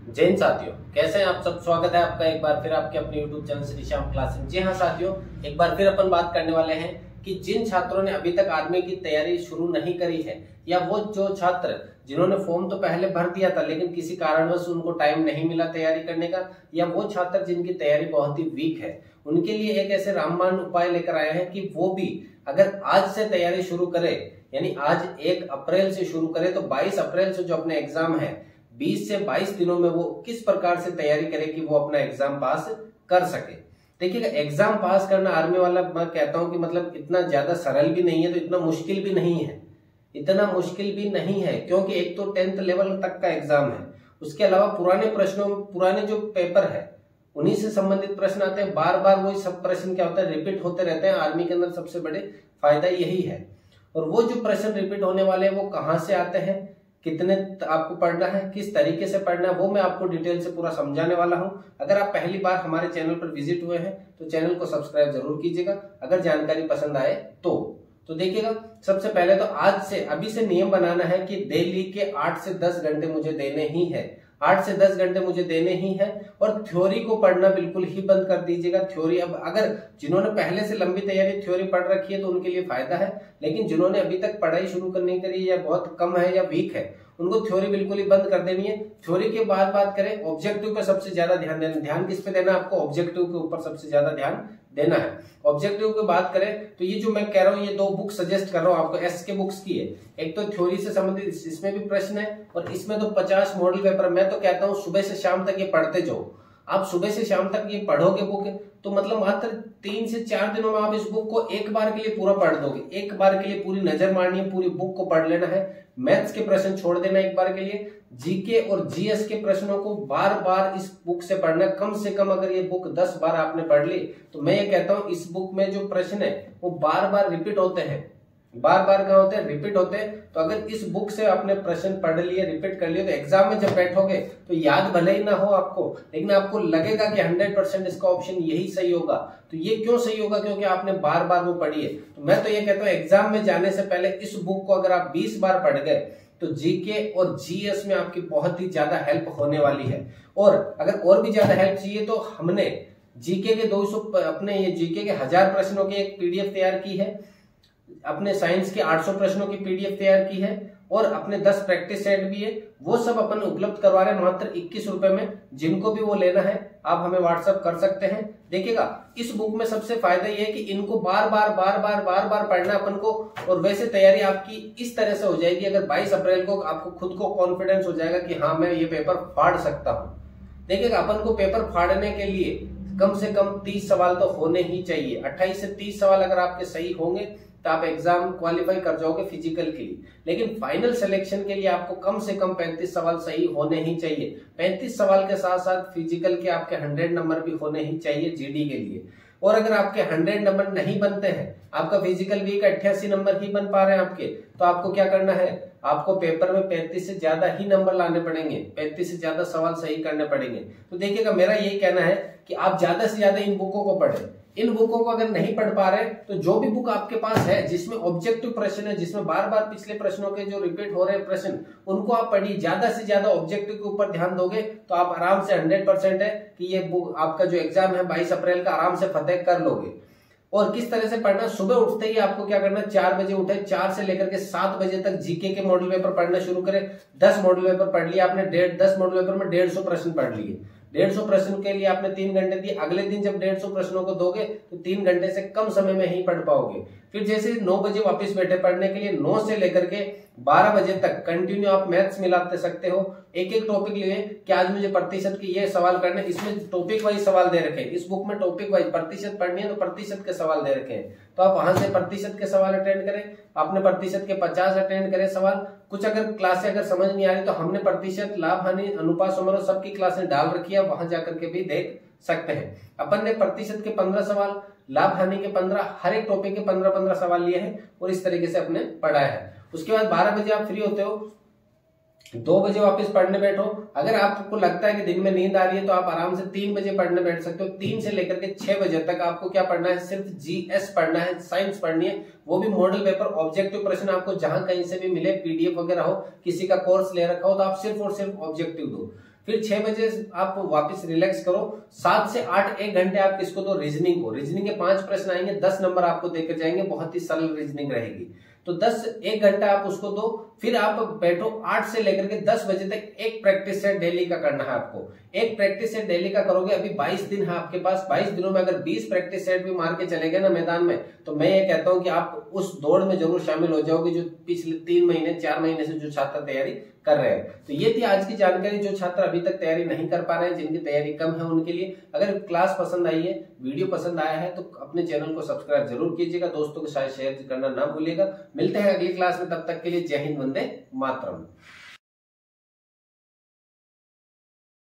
जैन साथियों, कैसे हैं आप सब। स्वागत है आपका एक बार फिर आपके अपने YouTube channel Shri Shyam classes. जी हाँ साथियों, एक बार फिर अपन बात करने वाले हैं कि जिन छात्रों ने अभी तक आर्मी की तैयारी शुरू नहीं करी है, या वो जो छात्र जिन्होंने फॉर्म तो पहले भर दिया था लेकिन किसी कारणवश उनको टाइम नहीं मिला तैयारी करने का, या वो छात्र जिनकी तैयारी बहुत ही वीक है, उनके लिए एक ऐसे रामबाण उपाय लेकर आए हैं कि वो भी अगर आज से तैयारी शुरू करे, यानी आज 1 अप्रैल से शुरू करे, तो 22 अप्रैल से जो अपने एग्जाम है 20 से 22 दिनों में वो किस प्रकार से तैयारी करे कि वो अपना एग्जाम पास कर सके। देखिएगा, एग्जाम पास करना आर्मी वाला, मैं कहता हूं कि मतलब इतना ज्यादा सरल भी नहीं है, तो इतना मुश्किल भी नहीं है, इतना मुश्किल भी नहीं है, क्योंकि एक तो 10th लेवल तक का एग्जाम है, उसके अलावा पुराने जो पेपर है उन्हीं से संबंधित प्रश्न आते हैं। बार बार वही सब प्रश्न क्या होता है, रिपीट होते रहते हैं। आर्मी के अंदर सबसे बड़े फायदा यही है। और वो जो प्रश्न रिपीट होने वाले हैं वो कहाँ से आते हैं, कितने आपको पढ़ना है, किस तरीके से पढ़ना है, वो मैं आपको डिटेल से पूरा समझाने वाला हूं। अगर आप पहली बार हमारे चैनल पर विजिट हुए हैं तो चैनल को सब्सक्राइब जरूर कीजिएगा, अगर जानकारी पसंद आए तो देखिएगा, सबसे पहले तो आज से अभी से नियम बनाना है कि डेली के 8 से 10 घंटे मुझे देने ही है, 8 से 10 घंटे मुझे देने ही है। और थ्योरी को पढ़ना बिल्कुल ही बंद कर दीजिएगा। थ्योरी, अब अगर जिन्होंने पहले से लंबी तैयारी थ्योरी पढ़ रखी है तो उनके लिए फायदा है, लेकिन जिन्होंने अभी तक पढ़ाई शुरू नहीं करी या बहुत कम है या वीक है, उनको थ्योरी बिल्कुल ही बंद कर देनी है। थ्योरी के बाद बात करें, ऑब्जेक्टिव पे सबसे ज्यादा ध्यान देना। ध्यान किस पे देना, आपको ऑब्जेक्टिव के ऊपर सबसे ज्यादा ध्यान देना है। ऑब्जेक्टिव की बात करें तो ये जो मैं कह रहा हूँ, ये 2 बुक सजेस्ट कर रहा हूँ आपको, एस के बुक्स की है। एक तो थ्योरी से संबंधित, इसमें भी प्रश्न है, और इसमें तो 50 मॉडल पेपर। मैं तो कहता हूँ सुबह से शाम तक ये पढ़ते जाओ। आप सुबह से शाम तक ये पढ़ोगे बुक, तो मतलब मात्र 3 से 4 दिनों में आप इस बुक को एक बार के लिए पूरा पढ़ दोगे। एक बार के लिए पूरी नजर मारनी है, पूरी बुक को पढ़ लेना है। मैथ्स के प्रश्न छोड़ देना एक बार के लिए। जीके और जीएस के प्रश्नों को बार बार इस बुक से पढ़ना। कम से कम अगर ये बुक 10 बार आपने पढ़ ली, तो मैं ये कहता हूं इस बुक में जो प्रश्न है वो बार बार रिपीट होते हैं। बार बार क्या होते हैं, रिपीट होते हैं। तो अगर इस बुक से आपने प्रश्न पढ़ लिए, रिपीट कर लिए, तो एग्जाम में जब बैठोगे तो याद भले ही ना हो आपको, लेकिन आपको लगेगा कि 100% इसका ऑप्शन यही सही होगा। तो ये क्यों सही होगा, क्योंकि आपने बार बार वो पढ़ी है। तो मैं तो ये कहता हूँ एग्जाम में जाने से पहले इस बुक को अगर आप 20 बार पढ़ गए तो जीके और जीएस में आपकी बहुत ही ज्यादा हेल्प होने वाली है। और अगर और भी ज्यादा हेल्प चाहिए तो हमने जीके के 200 अपने ये जीके के 1000 प्रश्नों की एक पीडीएफ तैयार की है, अपने साइंस के 800 प्रश्नों की पीडीएफ तैयार की है, और अपने 10 प्रैक्टिस सेट भी है। वो सब अपन उपलब्ध करवा रहे हैं मात्र 21 रुपए में। जिनको भी वो लेना है आप हमें व्हाट्सएप कर सकते हैं। देखिएगा, इस बुक में सबसे फायदा ये है कि इनको बार बार पढ़ना अपन को, और वैसे तैयारी आपकी इस तरह से हो जाएगी। अगर 22 अप्रैल को आपको खुद को कॉन्फिडेंस हो जाएगा कि हाँ मैं ये पेपर फाड़ सकता हूं। देखिएगा, अपन को पेपर फाड़ने के लिए कम से कम 30 सवाल तो होने ही चाहिए। 28 से 30 सवाल अगर आपके सही होंगे तो आप एग्जाम क्वालिफाई कर जाओगे फिजिकल के लिए। लेकिन फाइनल सिलेक्शन के लिए आपको कम से कम 35 सवाल सही होने ही चाहिए। 35 सवाल के साथ साथ फिजिकल के आपके 100 नंबर भी होने ही चाहिए जीडी के लिए। और अगर आपके 100 नंबर नहीं बनते हैं, आपका फिजिकल वीक 88 नंबर ही बन पा रहे हैं आपके, तो आपको क्या करना है, आपको पेपर में 35 से ज्यादा ही नंबर लाने पड़ेंगे, 35 से ज्यादा सवाल सही करने पड़ेंगे। तो देखिएगा, मेरा यही कहना है कि आप ज्यादा से ज्यादा इन बुकों को पढ़ें। इन बुकों को अगर नहीं पढ़ पा रहे तो जो भी बुक आपके पास है जिसमें ऑब्जेक्टिव प्रश्न है, जिसमें बार बार पिछले प्रश्नों के जो रिपीट हो रहे हैं प्रश्न, उनको आप पढ़िए। ज्यादा से ज्यादा ऑब्जेक्टिव के ऊपर ध्यान दोगे तो आप आराम से 100% है कि ये बुक आपका जो एग्जाम है 22 अप्रैल का आराम से फतेह कर लोगे। और किस तरह से पढ़ना, सुबह उठते ही आपको क्या करना, 4 बजे उठे, 4 से लेकर के 7 बजे तक जीके के मॉडल पेपर पढ़ना शुरू करें। 10 मॉडल पेपर पढ़ लिया आपने, 10 मॉडल पेपर में 150 प्रश्न पढ़ लिए। 150 प्रश्न के लिए आपने 3 घंटे दिए। अगले दिन जब 150 प्रश्नों को दोगे तो 3 घंटे से कम समय में ही पढ़ पाओगे। फिर जैसे 9 बजे वापस बैठे पढ़ने के लिए, 9 से लेकर के 12 बजे तक कंटिन्यू आप मैथ्स मिलाते सकते हो। एक एक टॉपिक लिए कि आज मुझे प्रतिशत के ये सवाल करने, इसमें टॉपिक वाइज सवाल दे रखे हैं। इस बुक में टॉपिक वाइज प्रतिशत पढ़नी है तो प्रतिशत के सवाल दे रखे हैं, तो आप वहां से प्रतिशत के सवाल अटेंड करें। आपने प्रतिशत के 50 अटेंड करे सवाल। कुछ अगर क्लासें अगर समझ नहीं आ रही तो हमने प्रतिशत, लाभ, हानि, अनुपात, समारोह सबकी क्लासें डाल रखी है, वहां जाकर के भी देख सकते हैं। अपन ने प्रतिशत के 15 सवाल, लाभ हानि के 15, हर एक टॉपिक के 15-15 सवाल लिए हैं और इस तरीके से अपने पढ़ाया है। उसके बाद 12 बजे आप फ्री होते हो, 2 बजे वापस पढ़ने बैठो। अगर आपको लगता है कि दिन में नींद आ रही है तो आप आराम से 3 बजे पढ़ने बैठ सकते हो। 3 से लेकर के 6 बजे तक आपको क्या पढ़ना है, सिर्फ जीएस पढ़ना है, साइंस पढ़नी है, वो भी मॉडल पेपर, ऑब्जेक्टिव प्रश्न आपको जहां कहीं से भी मिले, पीडीएफ वगैरह हो, किसी का कोर्स ले रखा हो तो आप सिर्फ और सिर्फ ऑब्जेक्टिव दो। फिर 6 बजे आप वापस रिलैक्स करो। 7 से 8 1 घंटे आप किसको दो, रीजनिंग को। रीजनिंग के 5 प्रश्न आएंगे, 10 नंबर आपको देकर जाएंगे, बहुत ही सरल रीजनिंग रहेगी। तो 1 घंटा आप उसको दो। फिर आप बैठो 8 से लेकर के 10 बजे तक एक प्रैक्टिस सेट डेली का करना है आपको। एक प्रैक्टिस सेट डेली का करोगे, अभी 22 दिन है आपके पास। 22 दिनों में अगर 20 प्रैक्टिस सेट भी मार के चले गए ना मैदान में, तो मैं ये कहता हूं कि आप उस दौड़ में जरूर शामिल हो जाओगे जो पिछले 3 महीने 4 महीने से जो छात्र तैयारी कर रहे हैं। तो ये थी आज की जानकारी, जो छात्र अभी तक तैयारी नहीं कर पा रहे हैं, जिनकी तैयारी कम है उनके लिए। अगर क्लास पसंद आई है, वीडियो पसंद आया है, तो अपने चैनल को सब्सक्राइब जरूर कीजिएगा, दोस्तों के साथ शेयर करना ना भूलिएगा। मिलते हैं अगली क्लास में, तब तक के लिए जय हिंद, वंदे मातरम।